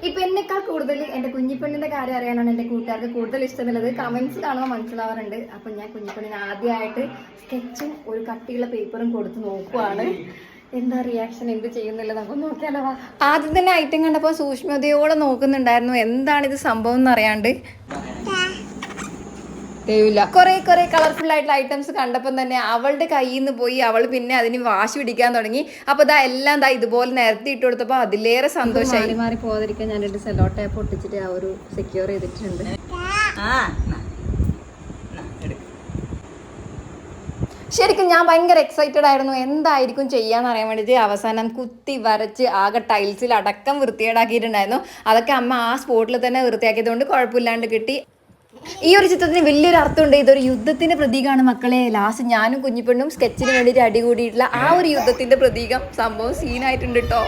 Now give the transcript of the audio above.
ഇപ്പൊ എന്നെക്കാൾ കൂടുതൽ എന്റെ കുഞ്ഞിപ്പെണ്ണിന്റെ കാര്യം അറിയാനാണ് എന്റെ കൂട്ടുകാർക്ക് കൂടുതൽ ഇഷ്ടം എന്നുള്ളത് കമന്റ്സ് കാണുമ്പോൾ മനസ്സിലാവാറുണ്ട്. അപ്പൊ ഞാൻ കുഞ്ഞിപ്പെണ്ണിന് ആദ്യമായിട്ട് സ്കെച്ചും ഒരു കട്ടിയുള്ള പേപ്പറും കൊടുത്ത് നോക്കുവാണ്. എന്താ റിയാക്ഷൻ, എന്ത് ചെയ്യുന്നില്ല നമുക്ക് നോക്കിയാലോ. ആദ്യം തന്നെ ഐറ്റം കണ്ടപ്പോൾ സൂക്ഷ്മതയോടെ നോക്കുന്നുണ്ടായിരുന്നു എന്താണിത് സംഭവം എന്നറിയാണ്ട്. കുറെ കളർഫുൾ ആയിട്ടുള്ള ഐറ്റംസ് കണ്ടപ്പോൾ തന്നെ അവളുടെ കയ്യിൽ നിന്ന് പോയി അവൾ പിന്നെ അതിന് വാശി പിടിക്കാൻ തുടങ്ങി. അപ്പൊ എല്ലാം ഇതുപോലെ നിരത്തി ഇട്ട് കൊടുത്തപ്പോൾ അതിലേറെ സന്തോഷമായി. മാറി പോകാതിരിക്കാൻ ഞാൻ രണ്ട് സെല്ലോ ടാപ്പ് ഒട്ടിച്ചിട്ട് ആ ഒരു സെക്യൂർ ചെയ്തിട്ടുണ്ട്. ശരിക്കും ഞാൻ ഭയങ്കര എക്സൈറ്റഡ് ആയിരുന്നു എന്തായിരിക്കും ചെയ്യാന്ന് അറിയാൻ വേണ്ടിയിട്ട്. അവസാനം കുത്തി വരച്ച് ആകെ ടൈൽസിൽ അടക്കം വൃത്തികേടാക്കിയിട്ടുണ്ടായിരുന്നു. അതൊക്കെ അമ്മ ആ സ്പോട്ടിൽ തന്നെ വൃത്തിയാക്കിയതുകൊണ്ട് കുഴപ്പമില്ലാണ്ട് കിട്ടി. ഈ ഒരു ചിത്രത്തിന് വലിയൊരു അർത്ഥമുണ്ട്. ഇതൊരു യുദ്ധത്തിന്റെ പ്രതീകമാണ് മക്കളെ. ലാസ്റ്റ് ഞാനും കുഞ്ഞിപ്പെണ്ണും സ്കെച്ചിന് വേണ്ടിയിട്ട് അടികൂടിയിട്ടുള്ള ആ ഒരു യുദ്ധത്തിന്റെ പ്രതീകം സംഭവം സീനായിട്ടുണ്ട് കേട്ടോ.